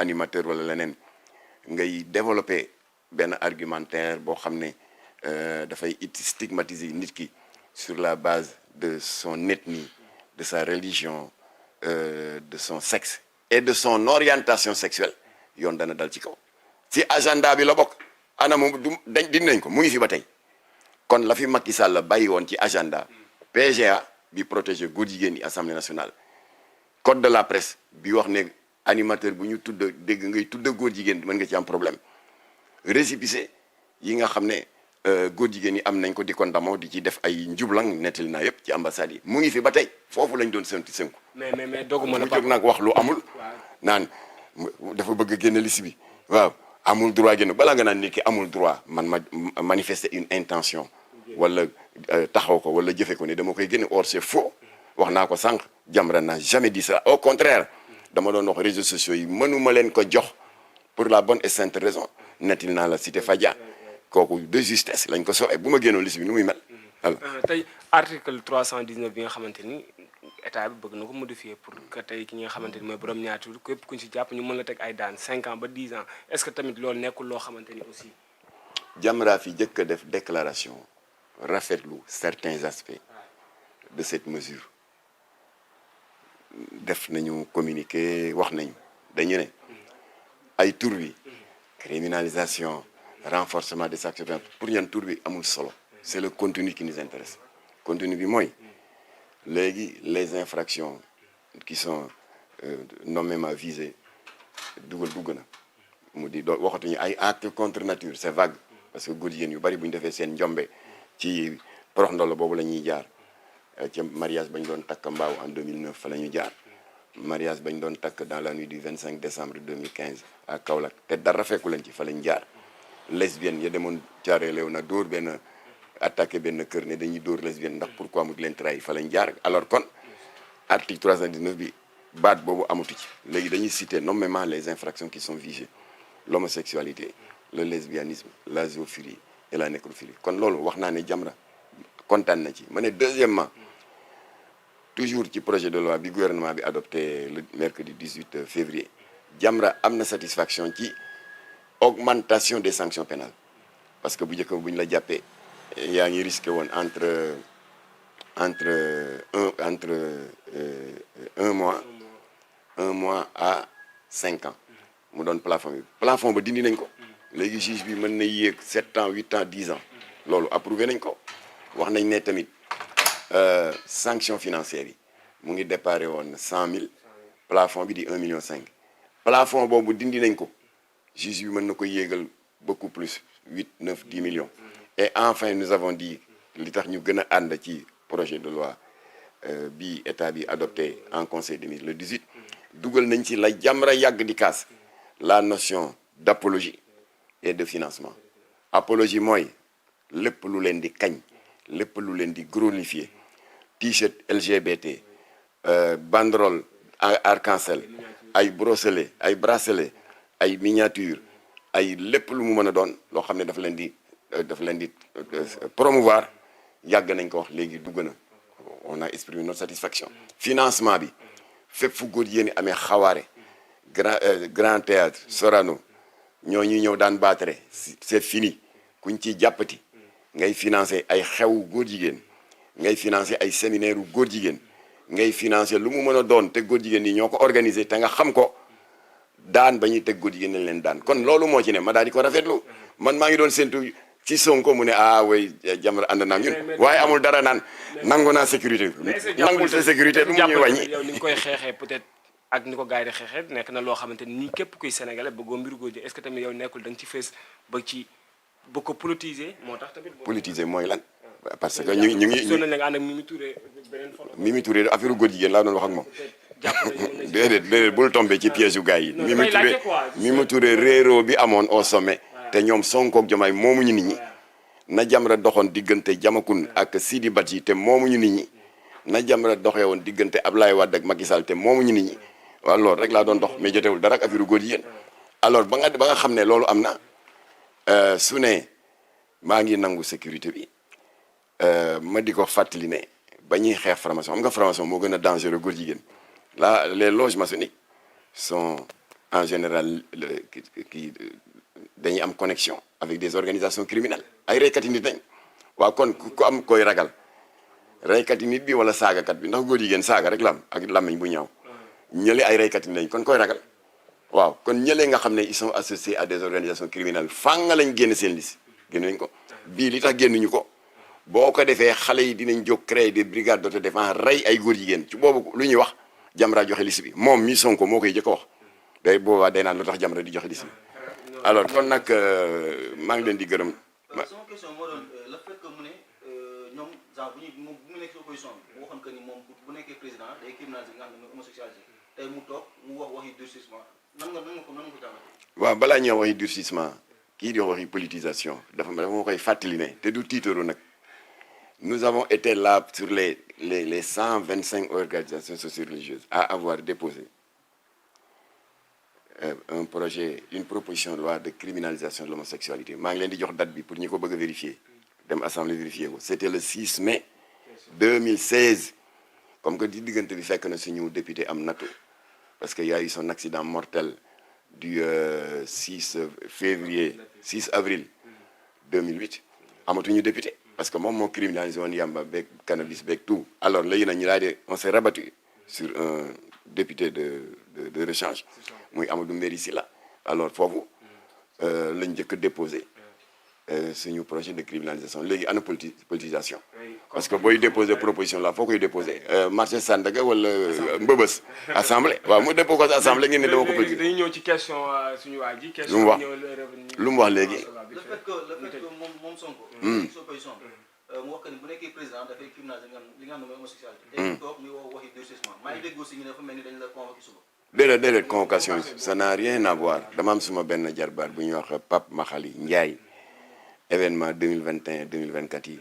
animateur wala leneen ngay développer benn argumentaire boo xam ne dafay stigmatiser nit ki sur la base de son ethnie, de sa religion, de son sexe et de son orientation sexuelle yoon dana dal ci kaw ci agenda bi la bokk ana moom du dindi nañ ko mu ngi fi ba tey kon la fi Macky Sall la bàyyi woon ci agenda PGA bi protéger góor jigéen yi Assemblée nationale code de la presse bi wax ne animateur bu ñu tudd dégg ngay tudd góor jigéen mën nga ci am problème récépissé yi nga xam ne góor jigéen yi am nañ ko di ko ndamoo di ci def ay njublang nettali naa yëpp ci ambassade yi mu ngi fi ba tey foofu lañ doon sënku mais doguma la mu jóg nag wax lu amul naan dafa bëgg a génn liste bi waaw amul droit génn balaa nga naan nit ki amul droit man ma manifester une intention wala taxaw ko wala jëfe ko ne dama koy génne or c'est faux wax naa ko sànq Jamra n'a jamais dit ça au contraire dama doon wax réseaux sociaux yi mënuma leen ko jox pour la bonne et sainte raison nettil naa la Cité Fadia kooku de justesse lañ ko soxee bu ma génnoon liste bi nu muy mel. tey article 319 bi nga xamante ni état bi bëgg na ko modifier pour que tey ki nga xamante ni mooy borom ñaari tur képp ku ñu si jàpp ñu mën la teg ay daan 5 ans ba 10 ans est-ce que tamit loolu nekkul loo xamante ni aussi. Jamra fi jëkk a def déclaration rafetlu certains aspects de cette mesure def nañu communiqué wax nañu dañu ne ay tur bi criminalisation renforcement des actions pour ñan tur bi amul solo c'est le contenu qui nous intéresse contenu bi mooy léegi les infractions qui sont nommément visées dugg na mu di doo waxatuñu ay actes contre nature c'est vague parce que góor jigéen yu bari bu ñu defee seen njombe ci porox ndolo boobu la ñuy jaar ci mariage bañ doon takk mbaaw en 2009 fa la ñu jaar mariage bañ doon takk dans la nuit du 25 décembre 2015 à Kaolack te dara fekku leen ci fa lañ jaar lesbienne ya demoon jaaree leew na dóor benn attaqué benn kër ne dañuy dóor lesbienne ndax pourquoi mu di leen trahir fa lañ jaar alors kon article 319 bi baat boobu amatu ci léegi dañuy citer nommément les infractions qui sont visées l'homosexualité le lesbianisme la zoophilie et la nécrophilie kon loolu wax naa ne Jamra kontaan na ci ma ne deuxièmement toujours ci projet de loi bi gouvernement bi adopté le mercredi 18 février Jamra am na satisfaction ci augmentation des sanctions pénales parce que bu njëkk bu ñu la jàppee yaa ngi risqué woon entre un mois à 5 ans mu doon plafond ba dindi nañ ko léegi juge bi mën na yéeg 7 ans 8 ans 10 ans loolu approuvé nañ ko wax nañ ne tamit sanction financière yi mu ngi déparé woon 100 000 plafond bi di 1,5 million plafond boobu dindi nañ ko juge bi mën na ko yéegal beaucoup plus 8 9 10 millions et enfin nous avons dit li tax ñu gën a ànd ci projet de loi bi état bi adopté en conseil des ministres le 18 dugal nañ ci la Jamra yàgg di kaas la notion d'apologie et de financement apologie mooy lépp lu leen di kañ lépp lu leen di glorifier t-shirt LGBT banderole arc-en-ciel ay bracelet ay miniature ay lépp lu mu mën a doon loo xam ne dafa leen di promouvoir yàgg nañ ko wax léegi dugg na on a exprimé notre satisfaction financement bi fépp fu góor yéen amee xawaare grand théâtre Sorano ñoo ñu ñëw daan baatare c'est fini kuñ ciy jàppati ngay financer ay xew góor jigéen ngay financer ay séminaire u góor jigéen ngay financer lu mu mën a doon te góor jigéen yi ñoo ko organiser te nga xam ko daan ba ñuy teg góor jigéen nañ leen daan kon loolu moo ci ne ma daal di ko rafetlu man maa ngi doon séntu ci Sonko mu ne way Jamra ànd naa ñun waaye amul dara naan nangu naa sécurité nangul sa sécurité lu mu ñuy wàññi yow ni nga koy xeexee peut-être ak ni ko gars yi di xeexee nekk na loo xamante ni ñii képp kuy sénégalais bëggoo mbiru góor ji est-ce que tamit yow nekkul da nga ci fees ba ko politiser moo tax tamit politiser mooy lan parce que ñu ngi sonn nañ nga ànd ak Mimi Touré beneen photo Mimi Touré affaire góor jigéen laa doon wax ak moom déedéet bul tombé ci piège yu gars yi Mimi Touré réeroo bi amoon au sommet te ñoom Sonko ak Diomaye moomuñu nit ñi na Jamra doxoon diggante Diamakhoune ak Sidi Badji te moomuñu nit ñi na Jamra doxee woon diggante Ablaye Wade ak Macky Sall te moomuñu nit ñi waaw loolu rek laa doon dox mais jotewul dara ak affaire góor jigéen alors ba nga xam ne loolu am na su ne maa ngi nangu sécurité bi ma di ko fàttali ne ba ñuy xeex franc-maçon xam nga franc-maçon moo gën a dangereux góor jigéen là les loges maçonniques sont en général kii dañuy am connexion avec des organisations criminelles ay reykat yi nit nañ waaw kon ku am koy ragal reykat yi nit bi wala saagakat bi ndax góor jigéen saaga rek la am ak làmmiñ bu ñaaw ñële ay reykat yi nañ kon koy ragal waaw kon ñële nga xam ne ils sont associés à des organisations criminelles fanga lañ génn seen liste génn nañ ko bii li tax génnuñu ko boo ko defee xale yi dinañ jóg créer des brigades d'autodéfense rey ay góor jigéen ci boobu lu ñuy wax Jamra joxe liste bi moom mi Sonko moo koy jëkk a wax day boobaa day naan lu tax Jamra di joxe liste bi alors kon nag maa ngi leen di gërëm. sama question moo doon le fait que mu ne ñoom genre bu mu nekk ci opposition bi mu waxoon que ni moom bu nekkee président day criminaliser nga xam ne mooy homosexualité tey mu toog mu wax waxi durcissement nan nga ko jàngatee. waaw balaa ñuy wax waxi durcissement kii di wax waxi politisation dafa ma koy fàttali ne te du tiitaru nag nous avons été là sur les 125 organisations socio-religieuses à avoir déposé un projet, une proposition de loi de criminalisation de l'homosexualité. maa ngi leen di jox date bi pour ñu ko bëgg a vérifier dem assemblée vérifier ko c'était le 6 mai 2016 comme que di diggante bi fekk na suñu député am nattu parce que y a eu son accident mortel du 6 avril 2008 amatuñu député parce que moom moo criminalisé woon yamba beeg cannabis beeg tout alors léegi nag ñu daal di on s'est rabattu sur un député de rechange muy Amadou Mbéri Sylla alors foofu lañ njëkk a déposé suñu projet de criminalisation léegi ana politisation parce que booy déposé proposition la foo koy déposé marché Sandaga wala Mbëbës assemblée waaw mu dépôt ko assemblée ngeen ne dama ko politique. dañuy ñëw ci question suñu waa ji. lu mu wax lu mu wax léegi. le fait que moom Sonko. ci opposition mu wax que ni bu nekkee président dafay criminaliser li nga xam ne mooy homosexualité. dañuy toog muy wax waxi durcissement maa ngi dégg aussi ñu ne dafa mel ni dañu la convoqué suba. déedéet convocation yi ça n'a rien à voir dama am suma benn jarbaat bu ñuy wax Pape Makhali Ndiaye événement 2021 2024 yi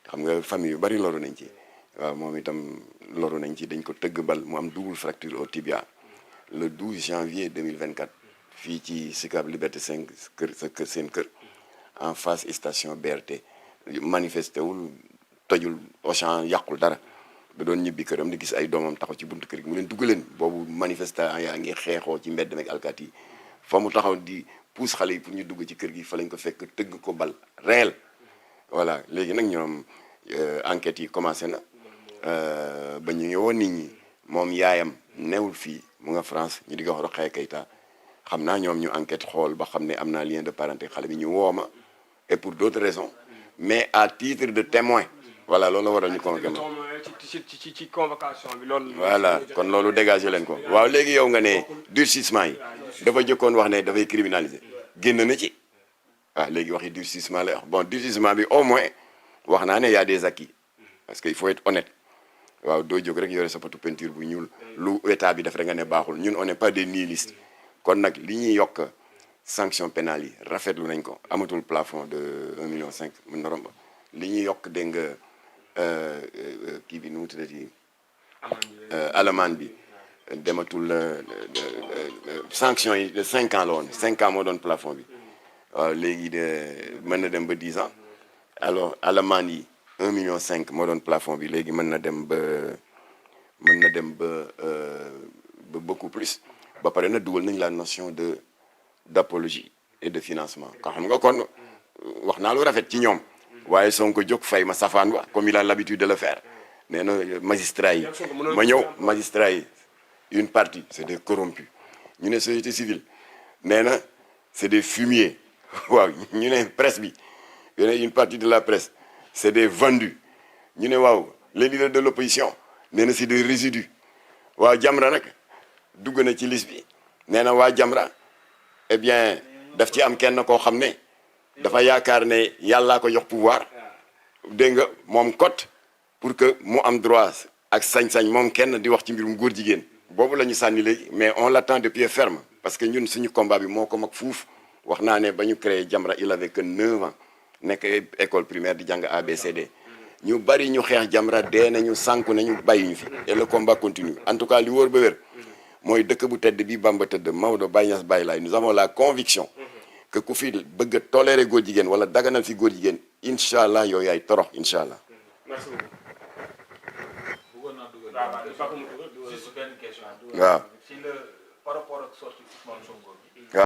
xam nga famille yu bari loru nañ ci waaw moom itam loru nañ ci dañ ko tëgg bal mu am double fracture au tibia le 12 janvier 2024 fii ci Sicap Liberté 5 seen kër en face station BRT manifesté wul tojul Auchan yàqul dara da doon ñibbi këram di gis ay doomam taxaw ci buntu kër gi mu leen dugg leen boobu manifestant yaa ngi xeexoo ci mbedd meeg alkaati yi fa mu taxaw di pousse xale yi pour ñu dugg ci kër gi fa lañ ko fekk tëgg ko bal réel voilà léegi nag ñoom enquêtes yi commencé na ba ñu ngi woon nit ñi moom yaayam newul fii mu nga France ñu di ko wax Rokhaya Keita xam naa ñoom ñu enquête xool ba xam ne am naa lien de parenté xale bi ñu woo ma et pour d'autres raisons mais à titre de témoin voilà loolu la waral ñu convoqué ma ci convocation bi loolu. voilà kon loolu dégagé leen ko waaw léegi yow nga ne durcissement yi dafa jëkkoon wax ne dafay criminaliser génn na ci waaw léegi waxi durcissement lay wax bon durcissement bi au moins wax naa ne y a des acquis parce que il faut être honnête waaw doo jóg rek yore sa potu peinture bu ñuul lu état bi def rek nga ne baaxul ñun on n'est pas des nihilistes kon nag li ñuy yokk sanction pénale yi rafetlu nañ ko amatul plafond de 1,5 million mën na romb li ñuy yokk dégg nga kii bi nu mu tuddati alamaan bi dematul sanction yi de 5 ans la woon 5 ans moo doon plafond bi waaw léegi de mën na dem ba 10 ans alors alamaan yi 1,5 million moo doon plafond bi léegi mën na dem ba beaucoup plus ba pare na dugal nañ la notion d'apologie et de financement ko xam nga kon wax naa lu rafet ci ñoom waaye Sonko jóg fay ma safaan wa comme il a l'habitude de le faire nee na magistrat yi ma ñëw magistrat yi une partie c'est des corrompus ñu ne société civile nee na c'est des fumiers waaw ñu ne presse bi une partie de la presse c'est des vendus ñu ne waaw les leaders de l'opposition nee na c'est des résidus waaw Jamra nag dugg na ci liste bi nee na waa Jamra eh bien daf ci am kenn koo xam ne dafa yaakaar ne yàllaa ko jox pouvoir dégg nga moom cote pour que mu am droit ak sañ-sañ moom kenn di wax ci mbirum góor jigéen boobu la ñu sànni léegi mais on l'attend de pied ferme parce que ñun suñu combat bi moo ko mag fuuf wax naa ne ba ñu créé Jamra il avait que 9 ans nekk école primaire di jàng ABCD ñu bari ñu xeex Jamra dee nañu sànku nañu bàyyi ñu fi et le combat continue en tout cas li wóor ba wér mooy dëkk bu tedd bi Bamba tëdd Maodo Baye Niass Baye Laye nous avons la conviction que ku fi bëgg a tolérer góor jigéen wala daganal fi góor jigéen incha allah yow yaay torox incha allah. merci beaucoup. bëggoon naa dugal juste benn question. waaw ci le par rapport ak sortie Ousmane Sonko